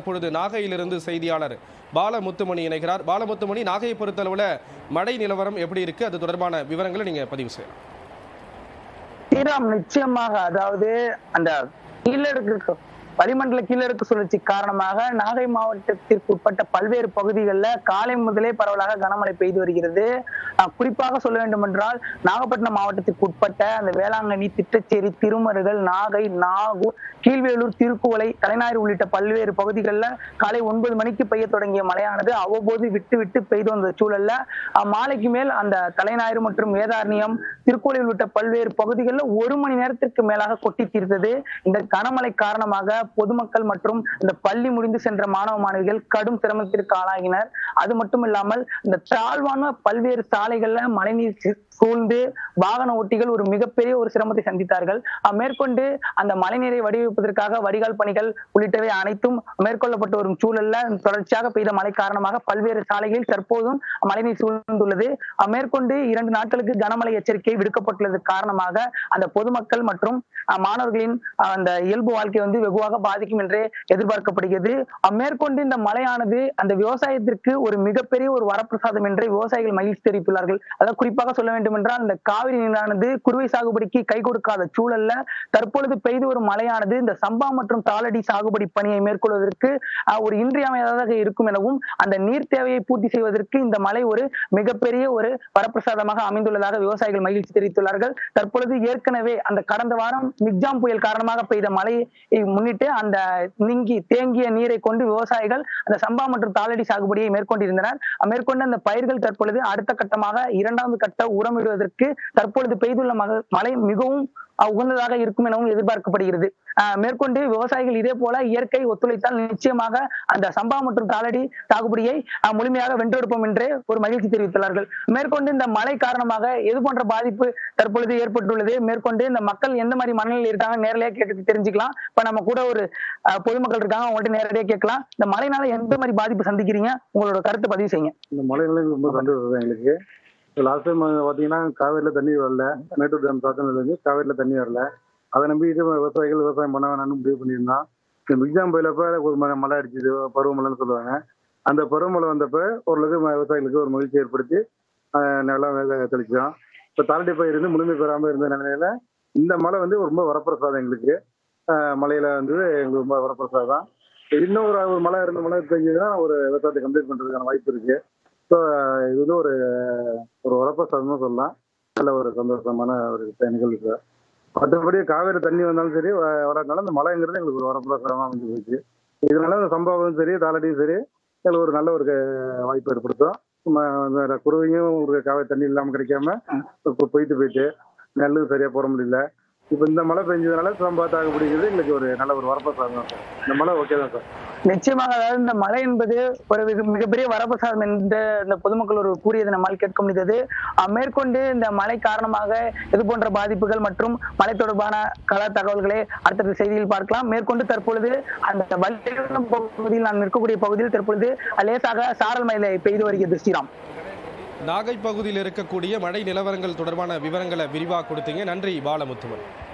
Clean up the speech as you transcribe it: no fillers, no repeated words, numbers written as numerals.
இப்பொழுது நாகையிலிருந்து செய்தியாளர் பாலமுத்துமணி இணைகிறார். பாலமுத்துமணி, நாகையை பொறுத்தளவுல மழை நிலவரம் எப்படி இருக்கு? அது தொடர்பான விவரங்களை நீங்க பதிவு செய்யலாம். ஸ்ரீராம், நிச்சயமாக அதாவது அந்த கீழடுக்கு வளிமண்டல கீழடுக்கு சுழற்சி காரணமாக நாகை மாவட்டத்திற்கு உட்பட்ட பல்வேறு பகுதிகளில் காலை முதலே பரவலாக கனமழை பெய்து வருகிறது. குறிப்பாக சொல்ல வேண்டும் என்றால் நாகப்பட்டினம் மாவட்டத்திற்கு உட்பட்ட அந்த வேளாங்கண்ணி, திட்டச்சேரி, திருமருகல், நாகை, நாகூர், கீழ்வேலூர், திருக்குவளை, தலைஞாயிறு உள்ளிட்ட பல்வேறு பகுதிகளில் காலை 9 மணிக்கு பெய்ய தொடங்கிய மழையானது அவ்வப்போது விட்டு விட்டு பெய்து வந்த சூழல்ல மாலைக்கு மேல் அந்த தலைஞாயிறு மற்றும் வேதாரண்யம், திருக்குவளை உள்ளிட்ட பல்வேறு பகுதிகளில் 1 மணி நேரத்திற்கு மேலாக கொட்டி தீர்த்தது. இந்த கனமழை காரணமாக பொதுமக்கள் மற்றும் இந்த பள்ளி முடிந்து சென்ற மாணவ மாணவிகள் கடும் சிரமத்திற்கு ஆளாகினர். அது மட்டும் இல்லாமல் இந்த தாழ்வான பல்வேறு சாலைகள்ல மழைநீர் சூழ்ந்து வாகன ஓட்டிகள் ஒரு மிகப்பெரிய ஒரு சிரமத்தை சந்தித்தார்கள். மேற்கொண்டு அந்த மழைநீரை வடிவமைப்பதற்காக வடிகால் பணிகள் உள்ளிட்டவை அனைத்தும் மேற்கொள்ளப்பட்டு வரும் சூழல்ல தொடர்ச்சியாக பெய்த மழை காரணமாக பல்வேறு சாலைகளில் தற்போதும் மழைநீர் சூழ்ந்துள்ளது. மேற்கொண்டு 2 நாட்களுக்கு கனமழை எச்சரிக்கை விடுக்கப்பட்டுள்ளது காரணமாக அந்த பொதுமக்கள் மற்றும் மாணவர்களின் அந்த இயல்பு வாழ்க்கை வெகுவாக பாதிக்கும் என்றே எதிர்பார்க்கப்படுகிறது. மேற்கொண்டு இந்த மழையானது அந்த விவசாயத்திற்கு ஒரு மிகப்பெரிய ஒரு வரப்பிரசாதம் என்று விவசாயிகள் மகிழ்ச்சி தெரிவித்துள்ளார்கள். அதாவது குறிப்பாக சொல்ல வேண்டும் என்றால் இந்த காவிரி நீரானது குறுவை சாகுபடிக்கு கை கொடுக்காத சூழல்ல தற்பொழுது பெய்து வரும் மழையானது இந்த சம்பா மற்றும் தாளடி சாகுபடி பணியை மேற்கொள்வதற்கு ஒரு இன்றியமையாததாக இருக்கும் எனவும் அந்த நீர் தேவையை பூர்த்தி செய்வதற்கு இந்த மழை ஒரு மிகப்பெரிய ஒரு வரப்பிரசாதமாக அமைந்துள்ளதாக விவசாயிகள் மகிழ்ச்சி தெரிவித்துள்ளார்கள். தற்பொழுது ஏற்கனவே அந்த கடந்த வாரம் மிக்ஜாம் புயல் காரணமாக பெய்த மழையை முன்னிட்டு அந்த தேங்கிய நீரை கொண்டு விவசாயிகள் அந்த சம்பா மற்றும் தாளடி சாகுபடியை மேற்கொண்டிருந்தனர். மேற்கொண்டு அந்த பயிர்கள் தற்பொழுது அடுத்த கட்டமாக 2வது கட்ட உரமிடுவதற்கு தற்பொழுது பெய்துள்ள மழை மிகவும் உகந்ததாக இருக்கும் எனவும் எதிர்பார்க்கப்படுகிறது. மேற்கொண்டு விவசாயிகள் இதே போல இயற்கை ஒத்துழைத்தால் நிச்சயமாக அந்த சம்பா மற்றும் தாளடி சாகுபடியை முழுமையாக வென்றெடுப்போம் என்று ஒரு மகிழ்ச்சி தெரிவித்துள்ளார்கள். மேற்கொண்டு இந்த மழை காரணமாக எது போன்ற பாதிப்பு தற்பொழுது ஏற்பட்டுள்ளது, மேற்கொண்டு இந்த மக்கள் எந்த மாதிரி மனநிலையில் இருக்காங்க நேரடியாக கேட்டு தெரிஞ்சுக்கலாம். இப்ப நம்ம கூட ஒரு பொதுமக்கள் இருக்காங்க, அவங்கள்ட்ட நேரடியாக கேட்கலாம். இந்த மழைனால எந்த மாதிரி பாதிப்பு சந்திக்கிறீங்க, உங்களோட கருத்து பதிவு செய்யுங்க. இந்த மழைனால ரொம்ப சந்தோஷம் எங்களுக்கு. லாஸ்ட் டைம் பாத்தீங்கன்னா காவேரியில தண்ணி வரல, மேட்டூர் டேம் தாத்தினதுக்கு காவேரியில தண்ணி வரல. அதை நம்பிட்டு விவசாயிகள் விவசாயம் பண்ண வேணாம்னு முடிவு பண்ணியிருந்தோம். இந்த மிக்ஜாம் புயலப்ப ஒரு மழை அடிச்சுது, பருவமழைன்னு சொல்லுவாங்க. அந்த பருவமழை வந்தப்ப ஓரளவுக்கு விவசாயிகளுக்கு ஒரு மகிழ்ச்சி ஏற்படுத்தி நிலம் தெளிச்சோம். இப்போ தாளடி பயிர் முழுமை பெறாமல் இருந்த நிலையில இந்த மழை ரொம்ப வரப்பிரசாதம் எங்களுக்கு. மழையில எங்களுக்கு ரொம்ப வரப்பிரசாதம். இன்னும் ஒரு மழை 2 மழை பெஞ்சதுன்னா ஒரு விவசாயத்தை கம்ப்ளீட் பண்றதுக்கான வாய்ப்பு இருக்கு. ஸோ இது ஒரு வரப்பிரசாதம்னு சொல்லலாம். நல்ல ஒரு சந்தோஷமான ஒரு நிகழ்வு. மற்றபடி காவேரி தண்ணி வந்தாலும் சரி வராதுனால இந்த மழைங்கிறது எங்களுக்கு ஒரு வரப்பிரசாதமா அமைஞ்சு போச்சு. இதனால இந்த சம்பவம் சரி தாளடியும் சரி எங்களுக்கு ஒரு நல்ல ஒரு வாய்ப்பு ஏற்படுத்தும். குருவையும் ஒரு காவேரி தண்ணி இல்லாமல் கிடைக்காம போயிட்டு நெல்லும் சரியா போட முடியல. இப்ப இந்த மழை பெஞ்சதுனால சம்பா தாக்குப்பிடிக்கிறது எங்களுக்கு ஒரு நல்ல ஒரு வரப்பிரசாதம் தான் சார். இந்த மழை ஓகே தான் சார். நிச்சயமாக, அதாவது இந்த மழை என்பது ஒரு மிகப்பெரிய வரப்பிரசாதம் என்று இந்த பொதுமக்கள் ஒரு கூறியதை நம்மால் கேட்க முடிந்தது. மேற்கொண்டு இந்த மழை காரணமாக இது போன்ற பாதிப்புகள் மற்றும் மழை தொடர்பான கள தகவல்களை அடுத்த செய்தியில் பார்க்கலாம். மேற்கொண்டு தற்பொழுது அந்த பகுதியில் நான் இருக்கக்கூடிய பகுதியில் தற்பொழுது லேசாக சாரல் மழை பெய்து வருகிறது. ஸ்ரீராம், நாகை பகுதியில் இருக்கக்கூடிய மழை நிலவரங்கள் தொடர்பான விவரங்களை விரிவாக கொடுத்தீங்க. நன்றி பாலமுத்துமணி.